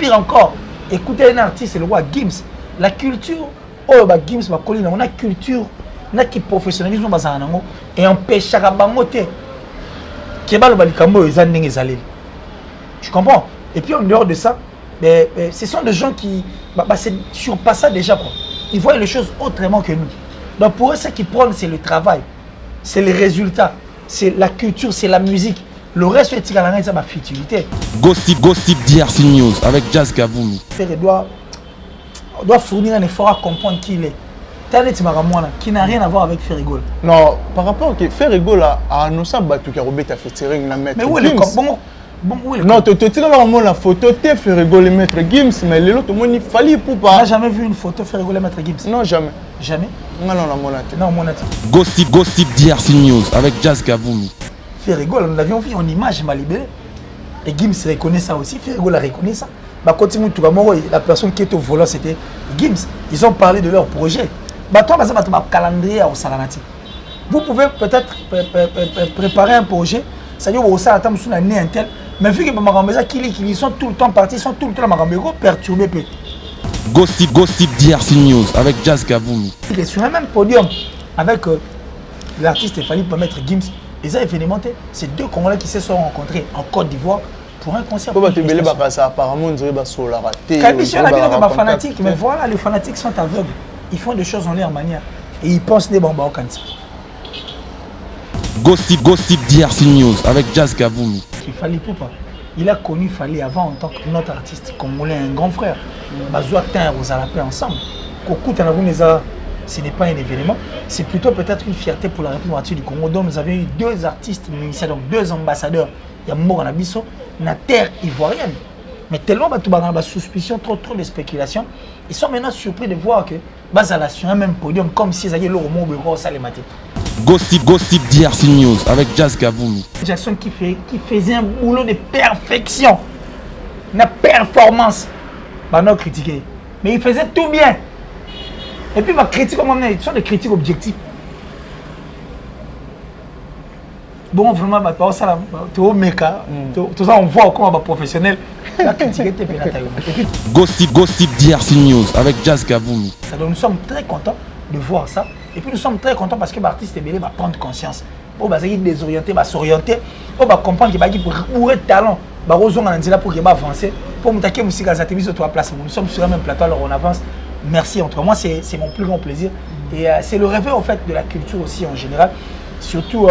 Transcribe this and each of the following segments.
pire encore, écouter un artiste, c'est le roi Gims. La culture, oh, bah, Gims, bah, on a culture, on a qui professionnalisme, et on pêche à bangoter. Tu comprends? Et puis en dehors de ça, ce sont des gens qui surpassent ça déjà. Quoi. Ils voient les choses autrement que nous. Donc pour eux, ce qu'ils prennent, c'est le travail, c'est les résultats, c'est la culture, c'est la musique. Le reste, c'est ma futilité. Gossip DRC News avec Jazz Kaboumi. Ferre doit fournir un effort à comprendre qui il est. Qui n'a rien à voir avec Ferrigol. Non, par rapport à Ferrigol, à annoncé que Robert a fait tirer la maître. Mais où est le non, tu as la photo de Ferrigol et maître Gims, mais l'autre, il fallait pour pas. Tu n'as jamais vu une photo Ferrigol et maître Gims? Non, jamais. Jamais? Non, mon avis. Gossip DRC News avec Jazz Kaboumi. Ferrigol, nous l'avions vu en image, m'a libéré. Et Gims reconnaît ça aussi, Ferrigol a reconnu ça. Bah, continue, la personne qui est au volant, c'était Gims. Ils ont parlé de leur projet. Bah, toi, calendrier au Saranati. Vous pouvez peut-être préparer un projet, c'est-à-dire au Saranati, sur l'année intel, mais vu que ils sont tout le temps partis, ils sont tout le temps perturbés. Gossip DRC News avec Jazz Kaboumi. Il est sur le même podium avec l'artiste Fali pour mettre Gims. Ils ont événementé. C'est deux Congolais qui se sont rencontrés en Côte d'Ivoire pour un concert. Apparemment, on dirait que la raté. Fanatique, mais voilà, les fanatiques sont aveugles. Ils font des choses en leur manière. Et ils pensent des bombes au cancer. Gossip DRC News avec Jazz Kaboumi. Fali Poupa. Il a connu Fali avant en tant que notre artiste congolais, un grand frère. Bazoua Tin, aux Alapé ensemble. Ce n'est pas un événement, c'est plutôt peut-être une fierté pour la République du Congo. Donc nous avions eu deux artistes ministères, donc deux ambassadeurs. Il y a Moro Nabiso, la terre ivoirienne. Mais tellement de suspicion, trop de spéculation, ils sont maintenant surpris de voir que Bazala sur un même podium, comme si ils avaient le roman au Salemate. Gossip DRC News avec Jazz Kaboumi. Jackson qui faisait un boulot de perfection, une performance. Non critiqué, mais il faisait tout bien. Et puis ma critique, ce sont des critiques objectives. Bon, vraiment, tu es au méca, tout ça on voit comment professionnel. La critique était Gossip DRC News avec Jazz Kaboumi. Donc nous sommes très contents de voir ça. Et puis nous sommes très contents parce que l'artiste Ebélé va prendre conscience. Il va désorienter, va s'orienter. Il va comprendre qu'il va avoir talent. Il va pour qu'il va avancer. Pour nous taquer, nous sommes sur le même plateau, alors on avance. Merci entre moi, c'est mon plus grand plaisir. Et c'est le réveil en fait de la culture aussi en général. Surtout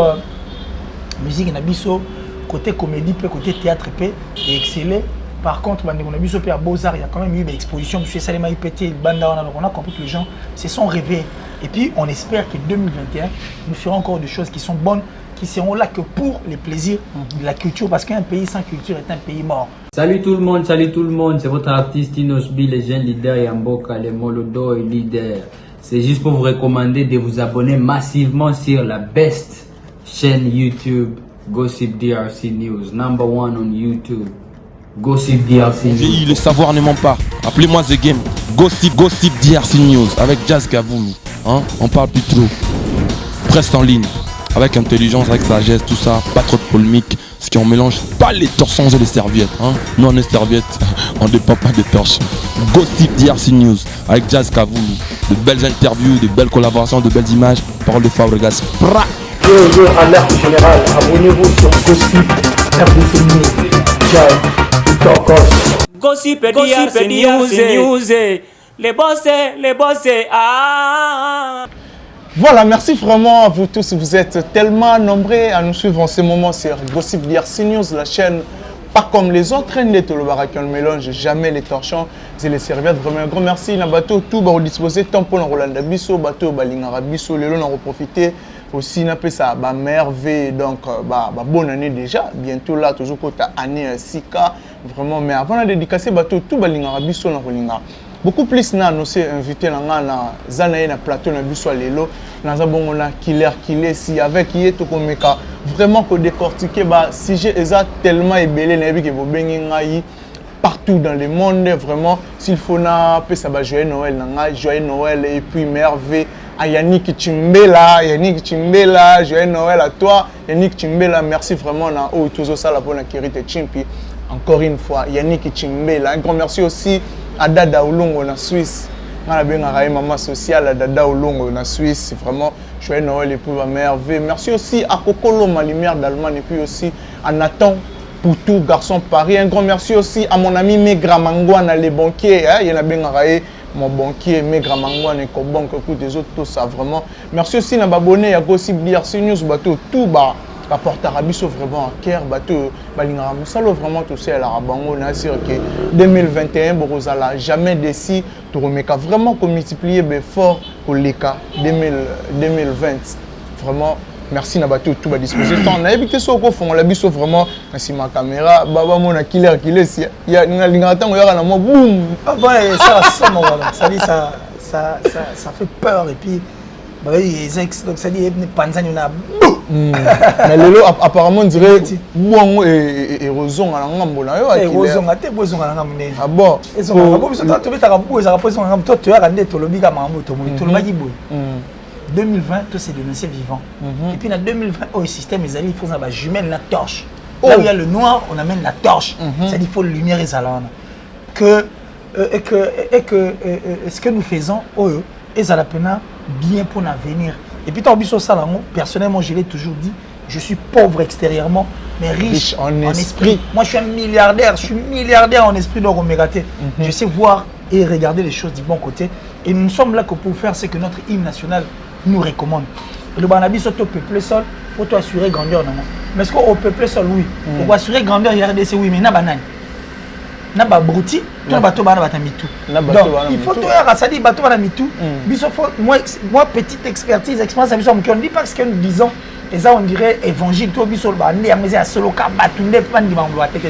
musique Nabiso, côté comédie, côté théâtre, et excellé. Par contre, Nabiso à Beaux-Arts, il y a quand même eu une exposition. M. Salema IPT, on a compris que les gens se sont réveillés. Et puis on espère que 2021, nous ferons encore des choses qui sont bonnes, qui seront là que pour les plaisirs de la culture, parce qu'un pays sans culture est un pays mort. Salut tout le monde, c'est votre artiste Inosbi, le jeune leader Yamboka, le Molodo et leader. C'est juste pour vous recommander de vous abonner massivement sur la best chaîne YouTube, Gossip DRC News, #1 on YouTube. Gossip DRC News. Le savoir ne ment pas. Appelez-moi The Game. Gossip DRC News avec Jazz Kaboumi. Hein? On parle plus trop. Reste en ligne. Avec intelligence, avec sagesse, tout ça. Pas trop de polémique. Ce qui on mélange pas les torsons et les serviettes. Hein? Nous on est serviettes. On ne dépend pas des torsons. Gossip DRC News avec Jazz Kaboumi. De belles interviews, de belles collaborations, de belles images. Parole de Fabregas. Alerte générale. Abonnez-vous sur Gossip RDC News. Jazz. Gossip DRC News, les boss, ah. Voilà, merci vraiment à vous tous. Vous êtes tellement nombreux à nous suivre en ce moment sur Gossip DRC News, la chaîne pas comme les autres. Le barak, on ne mélange jamais les torchons et les serviettes. Vraiment un grand merci. Na bateau tout va disposer tant pour Rolanda Bisso, bateau Balingara Bisso, les lots en profiter. Aussi, on appelle ça merveille, donc bonne année déjà. Bientôt là, toujours côté année 6K. Vraiment, mais avant la dédicace, bateau tout Balingara Bisso na Rolinga. Beaucoup plus na annoncé invité na zanae na plateau na biso lelo na zabongo na killer si avec yeto komeka vraiment ko décortiquer sujet eza tellement ébélé na bi ke bo bengi ngai partout dans le monde vraiment s'il faut na pesa ba joyeux Noël na ngai joyeux Noël et puis merveille à Yannick Chimbela, joyeux Noël à toi Yannick Chimbela, merci vraiment na o tozo sala pour na kirite chimpi encore une fois, Yannick Chimbela. Un grand merci aussi à Dada Oulongo en Suisse. On a bien maman sociale à Dada Oulongo en Suisse. Vraiment, joyeux Noël et pour ma merveille. Merci aussi à Kokolo, ma lumière d'Allemagne, et puis aussi à Nathan Poutou, garçon de Paris. Un grand merci aussi à mon ami Megra Mangouane, les banquiers. Il y en a bien mon banquier Megra Mangouane et Kobank, écoute des autres, tout ça vraiment. Merci aussi à abonné à Gossip DRC News, bateau tout bas. La porte arabe sont vraiment à cœur, bateau, balingara musalo vraiment tout ça à l'arabango, on a sûr que 2021, Borosala jamais décis, tu remets vraiment qu'on multiplier fort pour les cas 2020. Vraiment, merci na bateau tout à disposition. On a évité ce qu'on fait, on l'a vu vraiment, merci ma caméra, baba mon a killer, il y a une lingata, on y a un mot boum. Ah ouais, ça ça dit ça fait peur et puis bah oui, donc ça dit Panzani on a mais lelo apparemment on dirait bon et rozon à ngambo na yo et rozon a te rozon à ngambo ne ah bon et so ngabo biso to beta ka bo za ka poso ngam to ya kande to lobi ka mambo to mo to lobi boy 2020 tout c'est dénoncé vivant et puis en 2020 au système les alliés il faut ça ba jumelle la torche là où il y a le noir on amène la torche ça dit il faut lumière et salon que ce que nous faisons et ça la peine bien pour l'avenir. Et puis, personnellement, je l'ai toujours dit, je suis pauvre extérieurement, mais riche en esprit. Moi, je suis un milliardaire, en esprit, donc on m'a raté. Je sais voir et regarder les choses du bon côté. Et nous sommes là que pour faire ce que notre hymne national nous recommande. Le Banabi sur le peuple seul, pour assurer grandeur. Mais est-ce qu'au peuple seul, oui. Pour assurer grandeur, il y a RDC, oui, mais il y a banane. Na ba brouti to bato bana batamitu donc il faut to ya ça dit bato bana mitu biso moi petite expertise expérience biso on dit pas ce que nous disons et ça on dirait évangile to biso ba ndi amezi a solo ka batunde pandi ba ngwa tete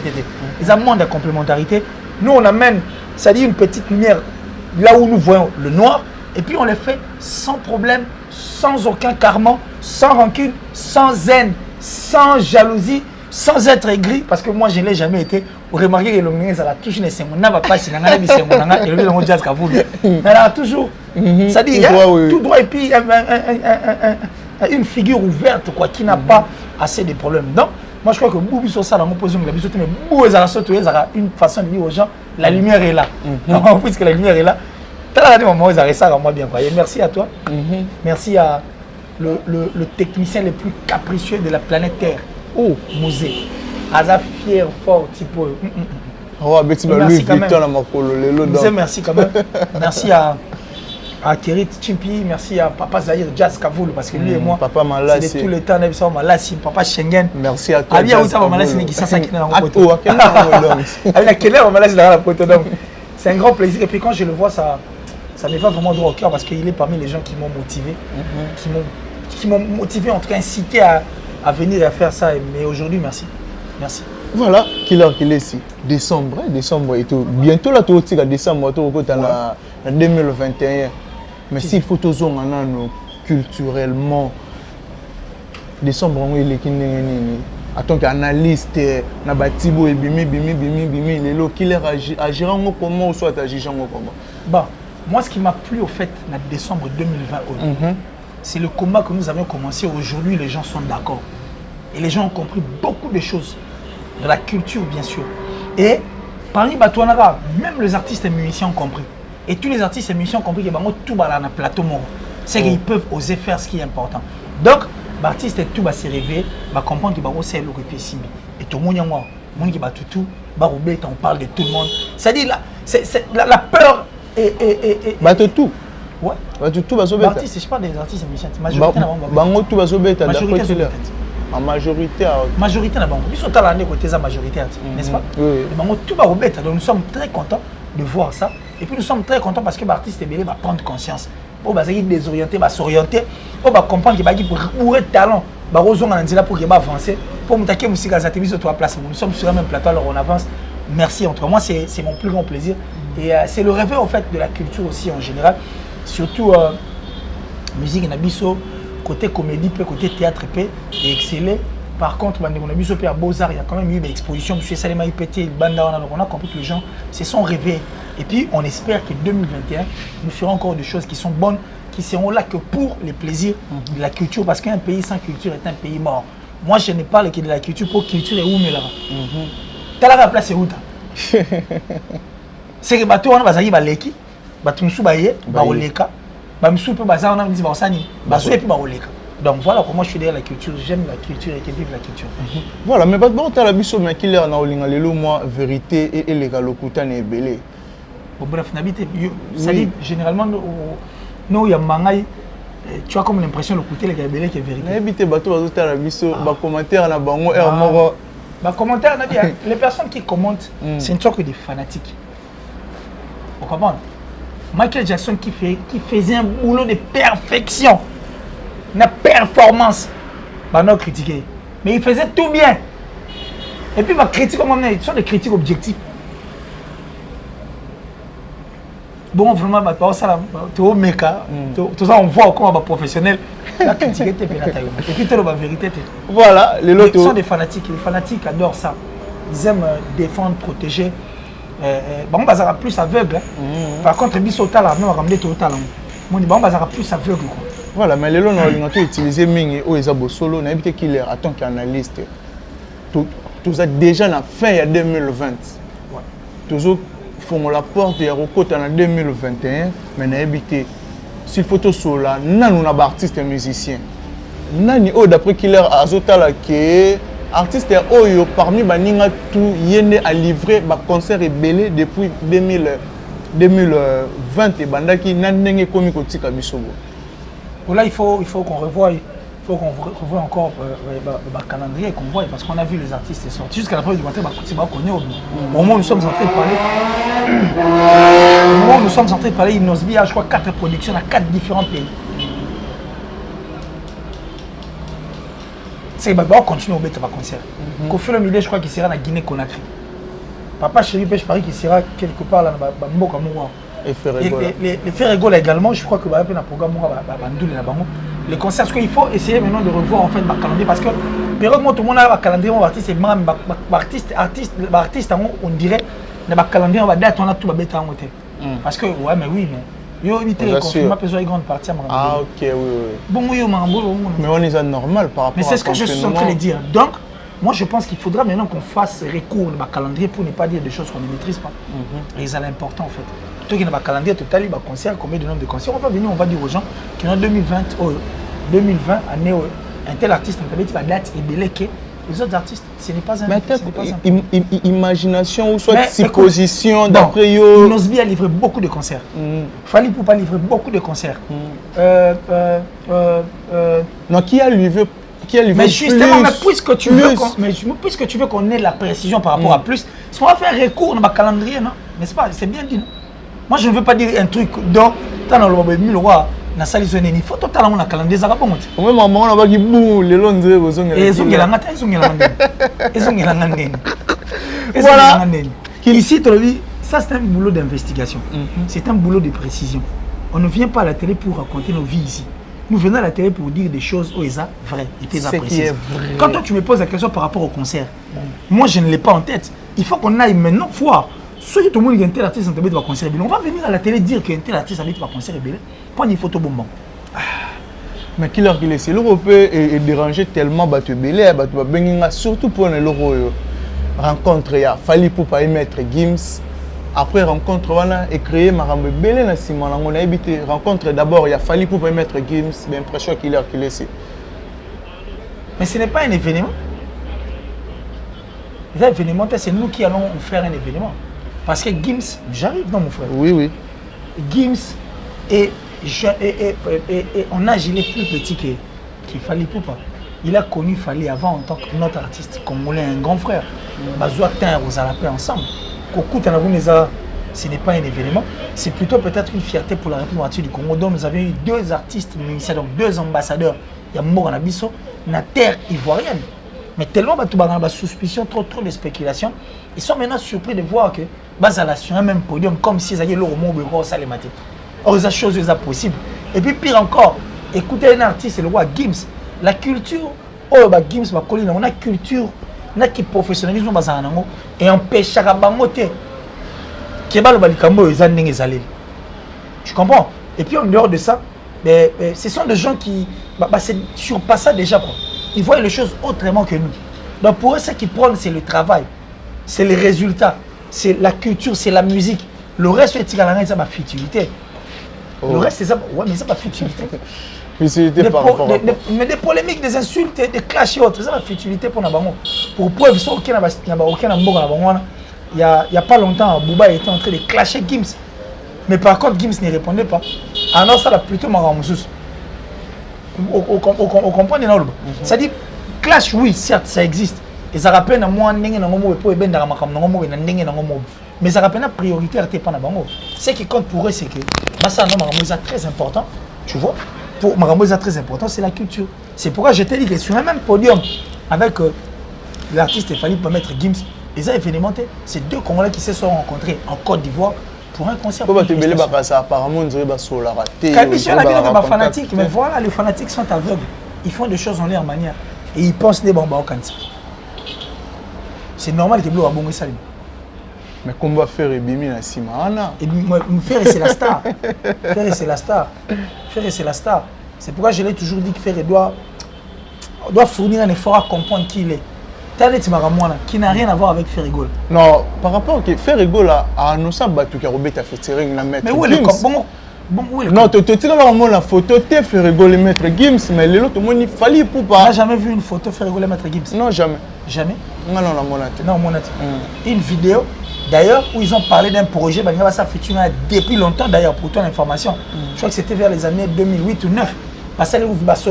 et ça monde de complémentarité nous on amène ça dit une petite lumière là où nous voyons le noir et puis on le fait sans problème sans aucun karma sans rancune sans haine sans jalousie sans être aigri parce que moi je ne l'ai jamais été. Vous remarquez que l'homme ça la touche ne s'est n'a pas passé n'a pas bissé mon n'a et le long jazz qu'a voulu. Mais là toujours ça dit tout droit et puis une figure ouverte quoi qui n'a pas assez de problèmes. Donc moi je crois que Boubi sur ça dans mon position la bisote mais Boubi ça a une façon de dire aux gens la lumière est là. Donc puisque la lumière est là. Tu as dit maman ça ça moi bien quoi. Et merci à toi. Merci à le technicien le plus capricieux de la planète Terre. Oh, Mosé. Aza fier, fort, type. Merci quand même. Merci à Kérit Chimpi, merci à Papa Zahir Jazz Kavoul, parce que lui et moi, Papa Malassi, c'est tout le temps, Malassi, Papa Schengen. Merci à toi. Abia Outa Malassi, qui s'en s'inquiète dans la poteau. C'est un grand plaisir. Et puis quand je le vois, ça me fait vraiment droit au cœur, parce qu'il est parmi les gens qui m'ont motivé, qui m'ont motivé, en tout cas incité à venir et à faire ça. Mais aujourd'hui, merci. Merci. Voilà, qu'il est ici. Décembre et tout. Bientôt là, tout aussi, décembre, tout au en 2021. Mais s'il faut tous culturellement, décembre, il est en tant qu'analyste, na batibo et bimi, les lots qui agira comment ou soit agir comment. Bah, moi, ce qui m'a plu au fait, en décembre 2020, c'est le combat que nous avions commencé. Aujourd'hui, les gens sont d'accord. Et les gens ont compris beaucoup de choses. De la culture, bien sûr. Et parmi Batouanaga, même les artistes et musiciens ont compris. Et tous les artistes et musiciens ont compris que tout va dans le plateau mort. C'est qu'ils peuvent oser faire ce qui est important. Donc, l'artiste et tout va se réveiller, va comprendre qu'il va aussi le répéter. Et tout le monde qui va tout, on parle de tout le monde. C'est-à-dire, la peur et tout. Ouais. Tout va sauver. L'artiste, je parle des artistes et musiciens. Majorité, tout va sauver. en majorité. Majorité là-bas. Ils sont à l'année côté majorité, n'est-ce pas? Oui. Tout va remettre. Donc nous sommes très contents de voir ça. Et puis nous sommes très contents parce que l'artiste Ebélé va prendre conscience. Pour désorienter, va s'orienter. Pour comprendre qu'il va pour être talent. Pour qu'il va avancer. Pour me taquer musique à Zatébi sur la place. Nous sommes sur le même plateau, alors on avance. Merci entre moi, c'est mon plus grand plaisir. Et c'est le réveil en fait de la culture aussi en général. Surtout musique Nabiso. Côté comédie, côté théâtre, et exceller. Par contre, on a vu à Beaux-Arts, il y a quand même eu une exposition. M. Salema IPT, on a compris que les gens se sont réveillés. Et puis, on espère que 2021, nous ferons encore des choses qui sont bonnes, qui seront là que pour les plaisirs de la culture. Parce qu'un pays sans culture est un pays mort. Moi, je ne parle que de la culture pour culture et où mais là-bas. T'as la place où c'est que bateau on a bazaki baleki, bateau msou baye, baoleka, bamsou peut baza on a dit basani, baso et puis baoleka. Donc voilà comment je suis derrière la culture, j'aime la culture et que vive la culture. Voilà, mais bon t'as la biso mais qu'il est na olinga lelo moi vérité et les galokuta ne belé. Bon bref, n'habite ça dit généralement nous y a mangai tu as comme l'impression le côté les gabelé qui est vérité. N'habite bateau bazota la biso ba commentaire na bango er moko. Bah commentaire, les personnes qui commentent, c'est une sorte de fanatiques. Vous comprenez? Michael Jackson qui faisait un boulot de perfection, une performance, bah non critiqué. Mais il faisait tout bien. Et puis ma critique, ce sont des critiques objectives. Bon vraiment, bah ça tu au méca, tout ça on voit comment bah professionnel. La critique était pénatale. Et puis, tu as la vérité. Voilà, les lotos. Ils sont des fanatiques. Les fanatiques adorent ça. Ils aiment défendre, protéger. Bon, on sera plus aveugle. Par contre, ils sont là, on va ramener tout au talent. On sera plus aveugle. Voilà, mais les lotos, on a utilisé Mingi ou Isabo Solo. On a évité qu'il est en tant qu'analyste. Tout ça déjà dans la fin il y a 2020. Toujours, font la porte il y a en 2021. Mais on a évité. Si photo sola, nous avons artiste et musicien. Nani o d'après qu'il est azotala que artiste oyo parmi baninga tout yende a livré ba concert et belé depuis 2020 et bandaki nanenge komi kotika bisobo. Là il faut qu'on revoie encore le calendrier qu'on voit parce qu'on a vu les artistes sortis jusqu'à la preuve du matin au moment où nous sommes en train de parler au moment où nous sommes en train de parler Inosbi a je crois 4 productions dans 4 différents pays. C'est bah on continue au bête pas concert. Kofi Olomide je crois qu'il sera dans Guinée Conakry. Papa Chéri Pêche Paris qui sera quelque part là dans Mboka Moura. Et les Ferregola également, je crois que va un programme les concerts, parce qu'il faut essayer maintenant de revoir en fait le calendrier parce que période tout le monde a un calendrier artiste et même artiste on dirait le calendrier on va date on a tout va bêta en côté parce que ouais mais oui mais yo éviter les confinements besoin une grande partie ah ok oui bon oui mais on est normal par rapport mais c'est ce que je suis en train de dire donc moi je pense qu'il faudra maintenant qu'on fasse recours au calendrier pour ne pas dire des choses qu'on ne maîtrise pas et c'est l'important en fait. Toi qui n'a pas calendrier total, il va concert, combien de nombre de concerts, on va venir, on va dire aux gens qui en 2020, année un tel artiste, la date est belée que les autres artistes, ce n'est pas un. Mais imagination ou soit supposition d'après yo. Nosbi a livré beaucoup de concerts. Fally Ipupa a livré beaucoup de concerts. Non, qui a livré mais justement, puisque tu veux qu'on ait la précision par rapport à plus, si on va faire recours dans le calendrier, non? N'est-ce pas? C'est bien dit, non? Moi, je ne veux pas dire un truc dont tu as dans le 1000 roi, dans sa liste, il faut totalement un calendrier. Ça va pas monter. Au même moment, on a dit boum, les longs de vos ongles. Et voilà. Ici, ça c'est un boulot d'investigation. C'est un boulot de précision. On ne vient pas à la télé pour raconter nos vies ici. Nous venons à la télé pour dire des choses où ils sont vraies et puis précises. Quand toi tu me poses la question par rapport au concert, moi je ne l'ai pas en tête. Il faut qu'on aille maintenant voir. Ceux qui tout le monde qui a un tel artiste en va concert, on va venir à la télé dire qu'un tel artiste va concert et prendre une photo bonbon. Mais qui leur dit c'est l'Européen est dérangé tellement battu belé, surtout pour l'euro rencontre il y a Fally Ipupa et Maître Gims. Après rencontre voilà et créer Marambe belé na Simon on a habité rencontre d'abord il y a Fally Ipupa et Maître Gims, l'impression qu'il leur qu'il est. Mais ce n'est pas un événement. L'événement c'est nous qui allons faire un événement. Parce que Gims, j'arrive dans mon frère. Oui. Gims et on a gilé plus petit que Fally Ipupa. Il a connu Fally avant en tant que notre artiste congolais, un grand frère. Bazoua Tin aux Alapés ensemble. Ce n'est pas un événement, c'est plutôt peut-être une fierté pour la République du Congo. Donc nous avions eu 2 artistes musiciens, donc 2 ambassadeurs. Il y a Mort en Abisso, la terre ivoirienne. Mais tellement de suspicion, trop de spéculation, ils sont maintenant surpris de voir que Bazala sur un même podium, comme s'ils avaient l'euro au bureau, ça les matin. Or, ces choses sont possibles. Et puis, pire encore, écoutez un artiste, c'est le roi Gims. La culture, Gims, on a culture, on a qui professionnalisme et on pêche à Bangote. Tu comprends? Et puis, en dehors de ça, ce sont des gens qui surpassent ça déjà. Quoi. Ils voient les choses autrement que nous. Donc pour eux, ce qu'ils prennent, c'est le travail. c'est les résultats, c'est la culture, c'est la musique. Le reste, c'est ma futilité. Le reste, c'est ça. Ouais, mais c'est pas futilité. Futilité par rapport à mais des polémiques, des insultes, des clashs et autres, c'est la futilité pour Nabango. Pour preuve, il n'y a pas longtemps, Bouba était en train de clasher Gims. Mais par contre, Gims ne répondait pas. Alors ça, là, plutôt Maramoussous. On comprend, c'est-à-dire, clash, oui, certes, ça existe. Et ça rappelle à moi, mais ça rappelle la priorité à Nabango. Ce qui compte pour eux, c'est que ça, c'est très important. Tu vois, pour Maramouza, très important, c'est la culture. C'est pourquoi je t'ai dit que sur le même podium, avec l'artiste, il fallait pas mettre Gims, les a événementés. C'est deux Congolais qui se sont rencontrés en Côte d'Ivoire pour un concert. Apparemment, on a raté. Fanatiques, mais voilà, les fanatiques sont aveugles. Ils font des choses en leur manière. Et ils pensent des bambas au cancer. C'est normal que Blou a bon salut. Mais comment va faire Ebimi na Simana? Ferré, c'est la star. Ferré, c'est la star. Ferré, c'est la star. C'est pourquoi je l'ai toujours dit que Ferré doit fournir un effort à comprendre qui il est. Qui n'a rien à voir avec Ferrigol. Non, par rapport à Ferrigol, a annoncé que Robert a fait tirer la maître. Mais où est le bon, où est le non, tu as la photo de Ferrigol et maître Gims, mais l'autre, il fallait pour pas. Tu n'as jamais vu une photo de Ferrigol et maître Gims? Non, jamais. Jamais? Non, mon Une vidéo, d'ailleurs, où ils ont parlé d'un projet, ça fait depuis longtemps d'ailleurs, pour ton information. Je crois que c'était vers les années 2008 ou 2009. Parce que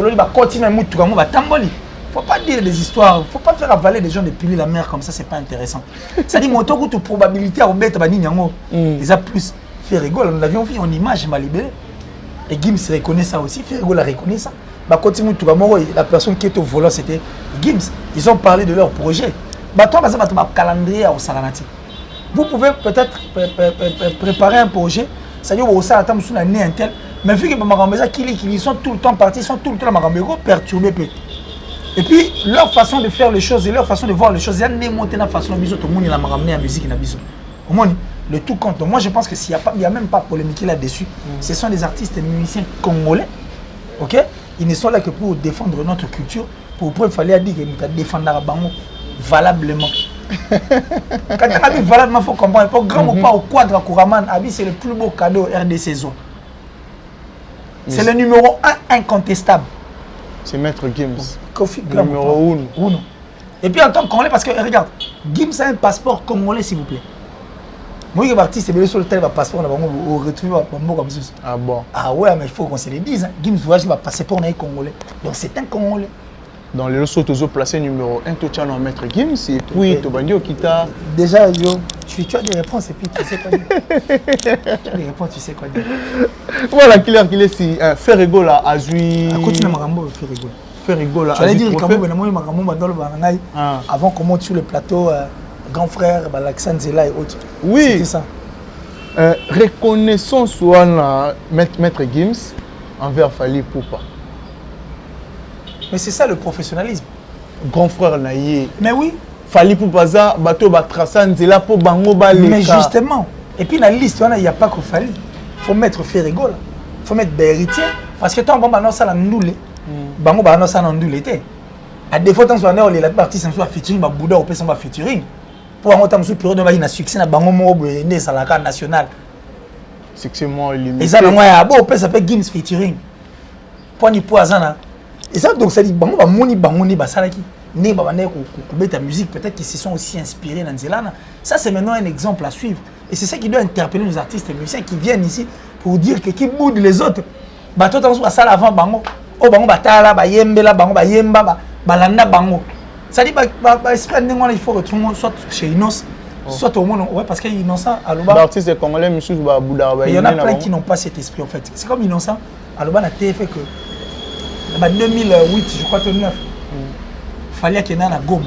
il va continuer à mourir, il va tamboli. Il ne faut pas dire des histoires, il ne faut pas faire avaler des gens de piler la mer comme ça, c'est pas intéressant. Ça dit, mon taux de probabilité à Robert Baninyango, ils ont plus fait rigoler. Nous l'avions vu en image, m'a libéré. Et Gims reconnaît ça aussi, Ferrigol a reconnu ça. La personne qui était au volant, c'était Gims. Ils ont parlé de leur projet. Toi, calendrier au Saranati. Vous pouvez peut-être préparer un projet, c'est-à-dire que vous avez un année intel, mais vu que ils sont tout le temps partis, ils sont tout le temps perturbés. Et puis, leur façon de faire les choses et leur façon de voir les choses, il y a des montées dans la façon de tout le monde m'a ramené à la musique. Au moins, le tout compte. Donc, moi, je pense que s'il n'y a même pas polémique là-dessus, ce sont des artistes et des musiciens congolais. Ok? Ils ne sont là que pour défendre notre culture. Pour il fallait dire que nous défendre la bango valablement. Quand on a dit valablement, il faut comprendre. Pour grand ou pas au quadre à Kouraman, c'est le plus beau cadeau RDC Zone. C'est le numéro 1 incontestable. C'est Maître Gims. Numéro 1. Et puis en tant que Congolais, parce que regarde, Gims a un passeport congolais, s'il vous plaît. Moi, je suis parti, c'est sur le tel passeport, on retrouve un comme ça. Ah bon? Ah ouais, mais il faut qu'on se le dise. Gims voyage, il va passer pour un Congolais. Donc c'est un Congolais. Dans les autres, tu as placé numéro 1, tu as un Maître Gims, et puis tu as dit que déjà, tu as des réponses et puis tu sais quoi dire. Tu as des réponses, tu sais quoi dire. Voilà, clair qu'il est si Ferrigol a joué. Continue Marambo, Ferrigol. Ferrigol a joué. J'allais dire que avant qu'on monte sur le plateau, grand frère, Balaxan Zela et autres. Oui. C'était ça. Reconnaissance soit Maître Gims envers Fali Poupa. Mais c'est ça le professionnalisme. Grand frère Naïe. Mais oui. Fali Poupaza, bateau Batrasan Zela pour Bango Baleka. Mais justement. Et puis dans la liste, il n'y a pas que Fali. Il faut mettre Ferrigol. Il faut mettre Beritier. Parce que tant que ça Ndoulé, Bango ça Ndoulé. À défaut, tant que la partie c'est featuring, Bouddha ou Pesamba featuring. Pour un temps, période de succès, na Bango Mobo et né sur la carte nationale. Succès moins limité. Et ça, ça s'appelle Gims featuring. Point ni poison. Et ça, donc, ça dit, Bango va moni Bango ba salaki. Né babane ko ta musique, peut-être qu'ils se sont aussi inspirés dans Zelana. Ça, c'est maintenant un exemple à suivre. Et c'est ça qui doit interpeller nos artistes et musiciens qui viennent ici pour dire que qui boudent les autres. Bah, toi, tu as ça avant Bango. Oh, Bango batala, ba yembela, Bango ba yemba, balanda Bango. Ça dit, il faut retrouver soit chez Inos, soit au monde. Ouais, parce qu'il Innocent, à l'Oba. L'artiste congolais, monsieur Bouddha. Il y en a plein qui n'ont pas cet esprit, en fait. C'est comme Innocent, à l'Oba, la TF que. En 2008, je crois que 2009, il fallait qu'il y ait un gomme.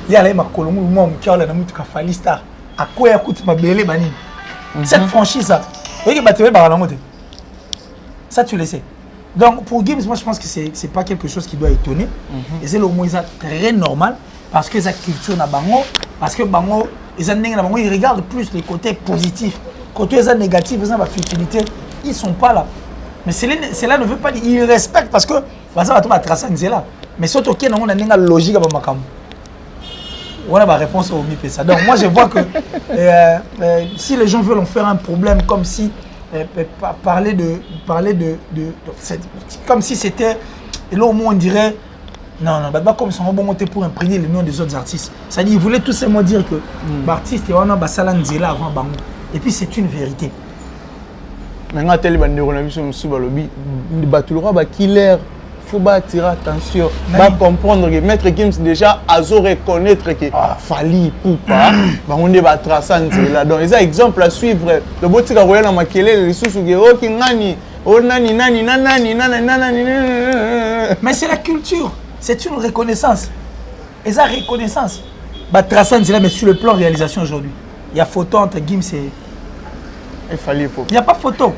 Il y a ma colombe, moi, qui a la namoutou Fali Star. À quoi il coûte ma belle banine. Cette franchise, ça. Vous voyez que ça, tu le sais. Donc, pour Gims, moi, je pense que ce n'est pas quelque chose qui doit étonner. Et c'est le mot très normal. Parce que sa culture na bango, parce que bango, ils regardent plus les côtés positifs. Côté négatifs, ils ont la futilité. Ils ne sont pas là. Mais cela ne veut pas dire qu'ils respectent parce que ça va tracer là. Mais surtout qu'il y a une logique à Bamakam. On a ma réponse au MIPESA. Donc moi je vois que si les gens veulent en faire un problème comme si parler de comme si c'était et là au moins on dirait non bah comme ça on va monter pour imprégner les noms des autres artistes. C'est-à-dire ils voulaient tout simplement dire que l'artiste et on a basala nzela avant bango. Et puis c'est une vérité. Maintenant tel bande on a vu sur balobi batulora ba killer. Il faut attirer attention, va comprendre que Maître Gims déjà a reconnaître que Fali Poupa, on va tracer là. Donc, il y a un exemple à suivre. Le boutique a voyé dans ma kélé, les sous qui oh nani, oh nani. Mais c'est la culture, c'est une reconnaissance. Et ça reconnaissance. Bah tracer là, mais sur le plan réalisation aujourd'hui, il y a photo entre Gims et il n'y a pas photo.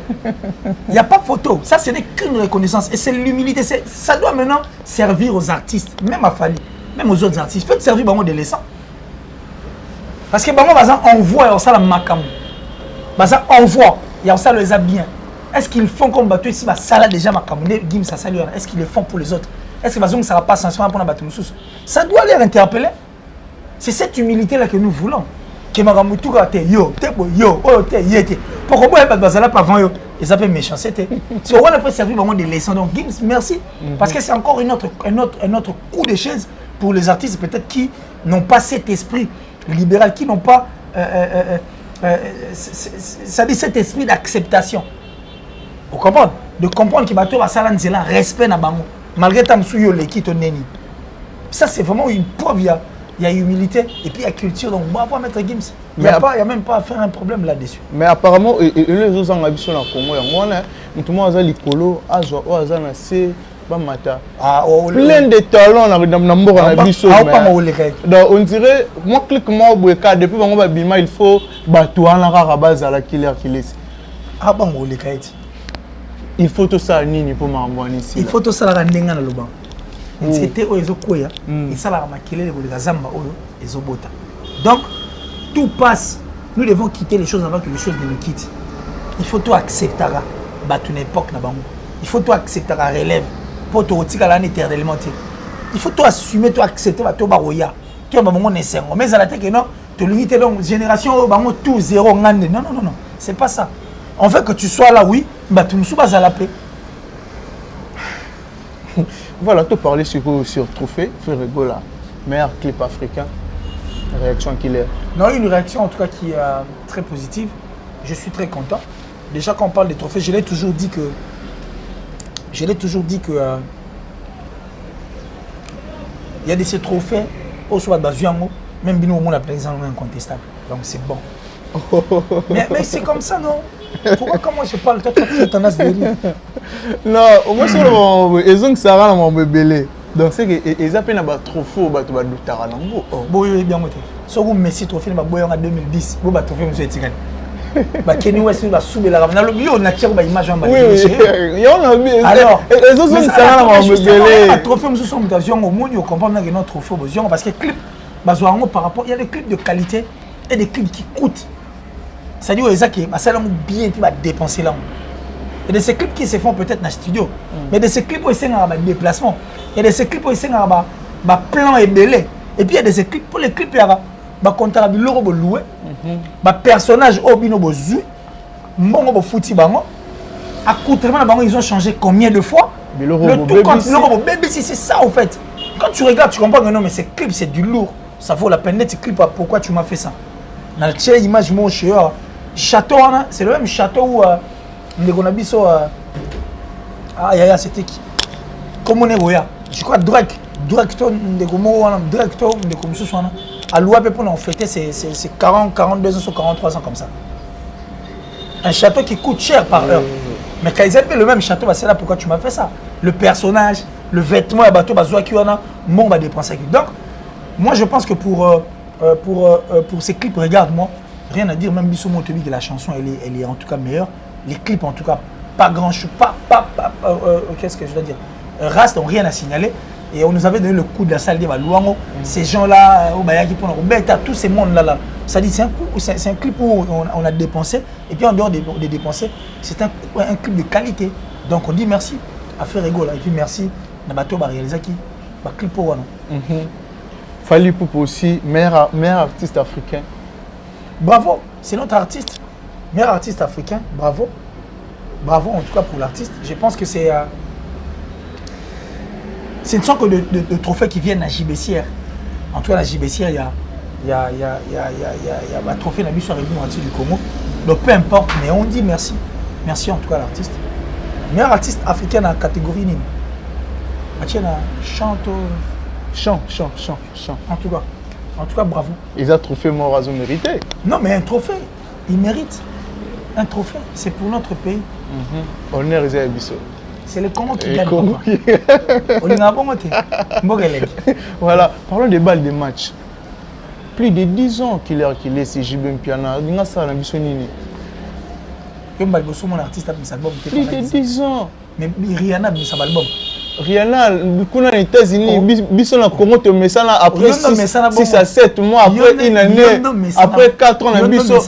Il n'y a pas photo. Ça, ce n'est qu'une reconnaissance. Et c'est l'humilité. Ça doit maintenant servir aux artistes, même à Fali, même aux autres artistes. Il faut servir aux des laissants. Parce que on voit ça la macam. On voit, il y a ça les bien. Est-ce qu'ils font comme bateau ici, ça là déjà macam. Est-ce qu'ils le font pour les autres? Est-ce que ça va pas sanction pour la bateau? Ça doit les interpeller. C'est cette humilité-là que nous voulons. Que Maramutuka te yo, pourquoi pas là avant yo, et ça peut méchanceté. Si on a fait servir vraiment des leçons, donc Gims, merci, parce que c'est encore un autre coup de chaise pour les artistes peut-être qui n'ont pas cet esprit libéral, qui n'ont pas ça dit cet esprit d'acceptation. Vous comprenez? De comprendre que bateau va salan zela respect na bango, malgré tamsu yo l'équipe to neni. Ça c'est vraiment une preuve. Il y a humilité et puis il y a culture, donc on va voir Maître Gims. Il n'y a même pas à faire un problème là-dessus. Mais apparemment, les autres ont habité sur la Congo. Tout le monde a l'icolo, plein de talents donc on dirait, moi, clique-moi au Boueka, depuis que il faut battre à base à la killer qui laisse. Il faut tout ça pour m'envoyer ici. Il faut tout ça à Nenga le banc. C'était Oezokoya et ça la maquiller les Zamba Ezobota. Donc tout passe. Nous devons quitter les choses avant que les choses ne nous quittent. Il faut tout accepter à une époque. Il faut tout accepter à relève pour te retirer l'année éternellement. Il faut tout assumer, tout accepter à tout baroya. Tu as moment nécessaire. Mais à la tête que non, tu limite donc génération tout zéro. Non, c'est pas ça. On veut que tu sois là, oui, mais tu ne sois pas à la paix. Voilà, tu parlais sur Trophée, Ferregola, meilleur clip africain. Réaction qu'il est. Non, une réaction en tout cas qui est très positive. Je suis très content. Déjà quand on parle des trophées, je l'ai toujours dit que il y a de ces trophées au soit Bazuango, même bien au monde la exemple incontestable. Donc c'est bon. mais c'est comme ça, non? Pourquoi comment je parle? Toi, tu as tendance de rire. Non, moi je ils ont ça là mon bébé. Donc c'est que ils appellent un trophée au Taranambo. Oui, bien moté. So vous Messi trophée ba boy en 2010, vous ba trophée monsieur Etigani. Ba Kenny West ba soube la ramena le bio na tire ba image en ba. Oui, il y en a bien. Alors, ils ont ça là mon bébé. Un trophée monsieur son mutation au monde, on comprend bien que notre trophée besoin parce que clip bazoango par rapport, il y a des clips de qualité et des clips qui coûtent. C'est-à-dire que ça bien puis va dépenser là. Il y a de ces clips qui se font peut-être dans le studio, mais de ces clips où ils sont en déplacement. Il y a de ces clips où ils sont en plan et belé. Et puis il y a de ces clips pour les clips il y a comptable l'euro loué, personnage au bino bozu, mongo fouti bango. Accoutrement bango ils ont changé combien de fois? Le tout quand l'euro bébé c'est ça en fait. Quand tu regardes tu comprends que non mais ces clips c'est du lourd. Ça vaut la peine d'être clip. Pourquoi tu m'as fait ça? Dans le image mon cher château c'est le même château où Ndegonabiso c'était qui? Comme on est roya. Je crois Drake Ndegomo Drake Ndegomusu à l'ouapé pour nous fêter c'est 40 42 ans sur 43 ans comme ça. Un château qui coûte cher par heure. Mais quand ils appellent le même château, c'est là pourquoi tu m'as fait ça. Le personnage, le vêtement, le bateau, mon va dépenser. Donc moi je pense que pour ces clips, regarde-moi, rien à dire, même Bissou Motobi que la chanson elle est en tout cas meilleure. Les clips en tout cas, pas grand chose, qu'est-ce que je dois dire? Rast n'ont rien à signaler. Et on nous avait donné le coup de la salle de Louango. Ces gens-là, tous ces mondes-là. Ça dit, c'est un clip où on a dépensé. Et puis en dehors des dépenser, c'est un clip de qualité. Donc on dit merci à Ferregola. Et puis merci à Bateau Réalisaki. Clip pour Fally Ipupa aussi, meilleur artiste africain. Bravo, c'est notre artiste. Meilleur artiste africain, bravo. Bravo en tout cas pour l'artiste. Je pense que c'est... ce ne sont que de trophées qui viennent à JBCR. En tout cas, à JBCR, il y a un trophée Nabi sur Réunion du Congo. Donc peu importe, mais on dit merci. Merci en tout cas à l'artiste. Meilleur artiste africain dans la catégorie Nîmes. Chant. En tout cas, bravo. Ils ont trophée Morazo mérité. Non, mais un trophée, il mérite. Un trophée, c'est pour notre pays. Honneur Isaiah Bisso. C'est le Congo qui gagne. Voilà, parlons des balles des matchs. Plus de 10 ans qu'il est si JB Mpiana. Il y a ça dans Bissonini. Mon artiste a mis sa album. Plus de 10 ans. Mais Rihanna a mis sa album. Rihanna, quand on est aux États-Unis, Bisson a Congo te met ça là après 6 à 7 mois, après une année, après 4 ans, Bisson.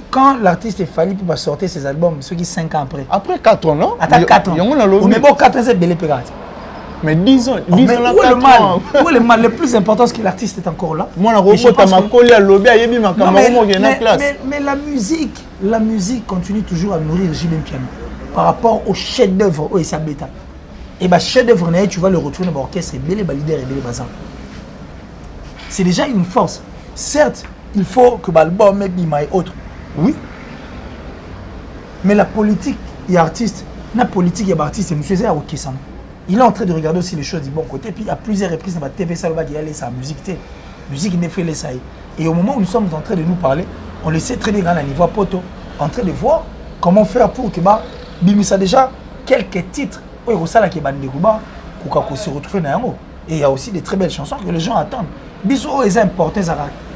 Quand l'artiste est fallu pour sortir ses albums, ceux qui 5 ans après. Après 4 ans, non? Attends, 4 ans. Mais bon, 4 ans, c'est belé pégate. Mais 10 ans, 10 ans là, où est le mal? Où est le mal? Le plus important, c'est que l'artiste est encore là. Moi, je pense mais la musique continue toujours à nourrir JB Mpiana par rapport au chef-d'œuvre au Essa Beta. Et bah chef-d'œuvre, tu vas le retrouver dans l'orchestre et belé leader et belé bazar. C'est déjà une force. Certes, il faut que l'album et Bima et autres. Oui. Mais la politique, il y a artiste. La politique, il y a artiste. Il est en train de regarder aussi les choses du bon côté. Puis à plusieurs reprises, dans la TV, ça va dire sa musique. Musique n'est fait les ça. Et au moment où nous sommes en train de nous parler, on le sait très bien dans la niveau poto, en train de voir comment faire pour que Bimisa déjà quelques titres. Oui, ça là qui est bandé pour se retrouver dans un. Et il y a aussi des très belles chansons que les gens attendent. Biso est important.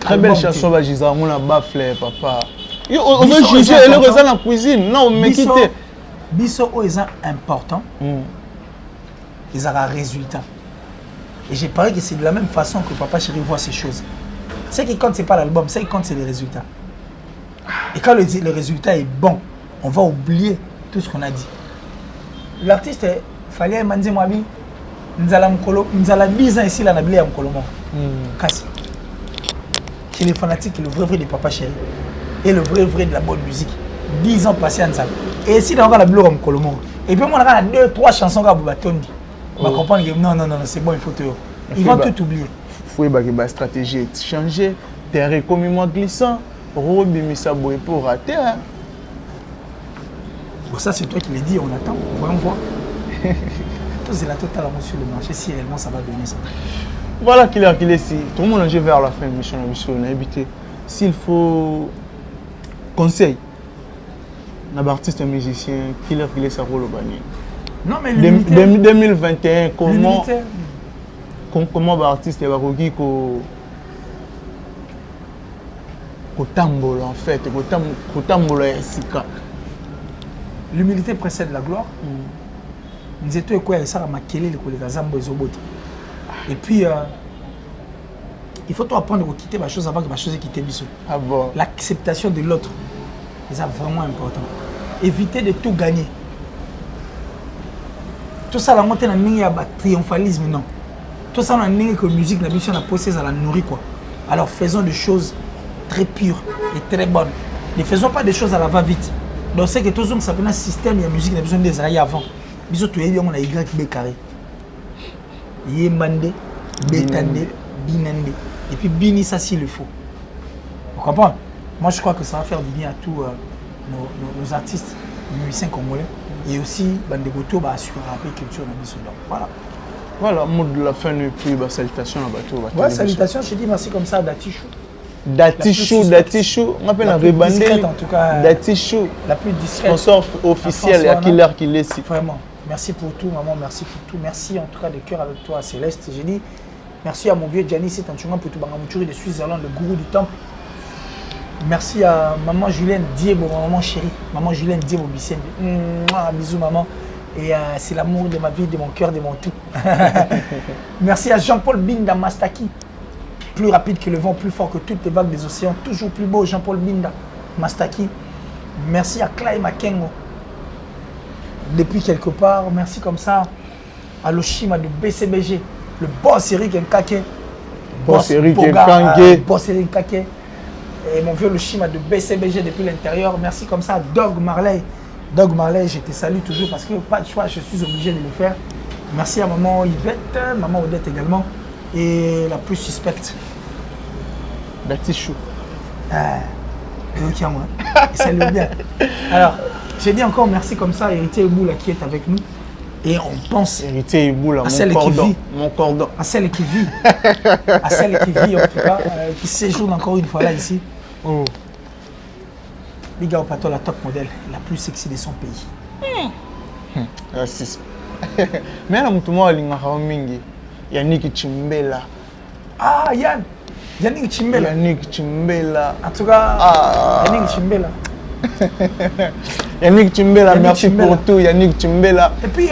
Très belle chanson, on a baflé, papa. On veut juger et le reste dans la cuisine. Non, mais quittez. Biso est important. Ils ont un résultat. Et j'ai parlé que c'est de la même façon que Papa Chéri voit ces choses. Ce qui compte, ce n'est pas l'album, ce qui compte, c'est les résultats. Et quand le résultat est bon, on va oublier tout ce qu'on a dit. L'artiste, il fallait Manzi Mwabi, nous allons 10 ans ici, là, on a Mkolomo. Kassi. Qui est le fanatique, le vrai de Papa Chéri. Et le vrai de la bonne musique. 10 ans passés ensemble. Et ici, on a la bleu Mkolomo. Et puis, on a 2-3 chansons à Boubatondi. On va comprendre que non, c'est bon, il faut te... Ils vont tout oublier. Il faut que la stratégie est changée. Terre comme moi glissant. Robimisa Boy pour rater. Bon, ça, c'est toi qui l'as dit, on attend. Voyons voir. Tout c'est la totale sur le marché, si réellement ça va donner ça. Voilà qu'il est ici. Tout le monde est vers la fin de mission. On a habité. S'il faut conseil, un artiste, un musicien, qu'il est sa rôle au banni. Non, mais 2021, comment l'artiste va recueillir qu'au tambour en fait, qu'au tambour est sika. L'humilité précède la gloire. Nous étions quoi ça m'a kelé les Zambo et Zobot. Et puis il faut apprendre à quitter ma chose avant que ma chose quitte Bissot. Ah bon. L'acceptation de l'autre, c'est vraiment important. Éviter de tout gagner. Tout ça, la montée il y a un triomphalisme, non. Tout ça, on a que la musique, la mission, la possède, à la nourrir, quoi. Alors faisons des choses très pures et très bonnes. Ne faisons pas des choses à la va-vite. Donc c'est que tout ça, ça peut être un système, il y a musique, il y a besoin des années avant. Bisous, tu es on a Y carré. Yemande, Betande, Binande. Et puis Bini, ça s'il le faut. Vous comprenez? Moi, je crois que ça va faire du bien à tous nos artistes, nos musiciens congolais. Et aussi, Bandegoto va assurer la paix culture dans le Voilà. Voilà, mot de la fin, et puis salutations à Bateau. Ouais, salutations, je dis merci comme ça à Datichou. Datichou, on appelle la rebandée. En tout cas, Datichou, la plus discrète. Sponsor officiel, à qui l'heure qu'il est ici. Vraiment, merci pour tout, maman, merci pour tout. Merci en tout cas de cœur avec toi, Céleste. J'ai dit merci à mon vieux Gianni, c'est un chouman pour tout Bangamouchouri de Suisse-Irlande, le gourou du temple. Merci à maman Julienne Diebo, maman chérie, maman Julienne Diebo Bissène. Bisous maman. Et c'est l'amour de ma vie, de mon cœur, de mon tout. Merci à Jean-Paul Binda Mastaki. Plus rapide que le vent, plus fort que toutes les vagues des océans. Toujours plus beau, Jean-Paul Binda Mastaki. Merci à Clay Makengo. Depuis quelque part, merci comme ça à l'Oshima de BCBG. Le boss Eric Nkake. Boss Eric Boga, Kanké. Boss Eric Kanké. Et mon vieux le Chima de BCBG depuis l'intérieur. Merci comme ça, Doug Marley. Doug Marley, je te salue toujours parce que pas de choix, je suis obligé de le faire. Merci à maman Yvette, maman Odette également. Et la plus suspecte. Betty Chou. Tiens moi. Salut bien. Alors, j'ai dit encore merci comme ça, Héritier Eboula qui est avec nous. Et on pense Héritier Eboula, à celle qui vit. Mon cordon. À celle qui vit. À celle qui vit en tout cas, qui séjourne encore une fois là ici. Oh. Big up Pato, la top modèle, la plus sexy de son pays. Raciste. Mais là, tout le monde a mingi. Yannick Chimbela. Ah, Yannick Chimbela. Yannick Chimbela. En tout cas, Yannick Chimbela. Yannick Chimbela, Yannick merci Chimbela. pour tout, Yannick Chimbela. Et puis,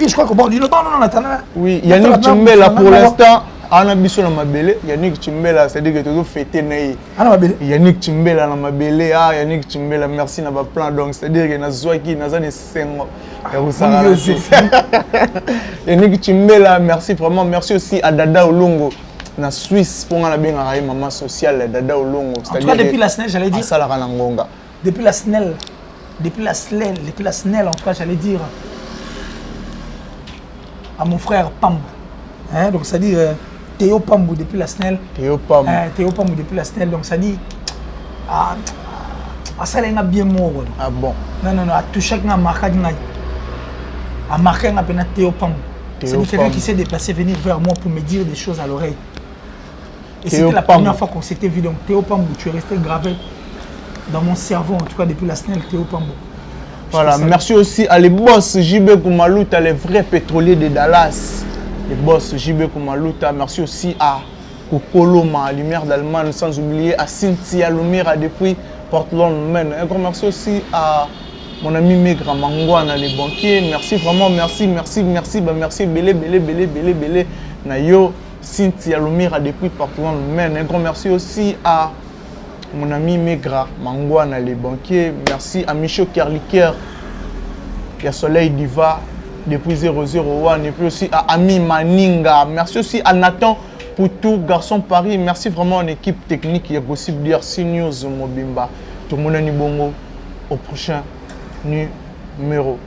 je crois qu'au bord du non, attends. Oui, Yannick Chimbela, pour l'instant, on a biso na mabele. Yannick Chimbela, c'est-à-dire que tu dois fêter naï. Ah, non, ma Yannick Chimbela na mabele. Ah, Yannick Chimbela, merci na ba plan. Donc, c'est-à-dire que na zoaki, na zane sengo. Yannick Chimbela, merci vraiment. Merci aussi à Dada Olongo. Na Suisse, pour la bien maman sociale, Dada Olongo. En tout cas, depuis la SNEL, j'allais dire. Depuis la SNEL, en tout cas, j'allais dire à mon frère Pambou. Hein, donc, ça dit Théo Pambou depuis la SNEL. Théo Pambou. Théo Pambou depuis la SNEL. Donc, ça dit. Ça l'a bien mort. Ah bon? Non, à tout chaque marque, à marquer un appel Théo Pambou. C'est quelqu'un qui s'est déplacé venir vers moi pour me dire des choses à l'oreille. Et c'était la première fois qu'on s'était vu. Donc, Théo Pambou, tu es resté gravé dans mon cerveau, en tout cas depuis la SNEL, Théo Pambou. Voilà, merci aussi à les boss JB Kumaluta, les vrais pétroliers de Dallas. Les boss JB Kumaluta, merci aussi à Kokoloma, Lumière d'Allemagne, sans oublier à Cynthia Lumira depuis Portland, Maine. Un grand merci aussi à mon ami Megra Mangwana, les banquiers. Merci vraiment, merci, belé. Nayo, Cynthia Lumira depuis Portland, Maine. Un grand merci aussi à mon ami Megra Mangwana, les banquiers. Merci à Michaud Kerliker, qui a Soleil Diva depuis 001. Et puis aussi à Ami Maninga. Merci aussi à Nathan Poutou, Garçon Paris. Merci vraiment à l'équipe technique. Il y a possible de dire CNews Mobimba. Tout le monde est bongo. Au prochain numéro.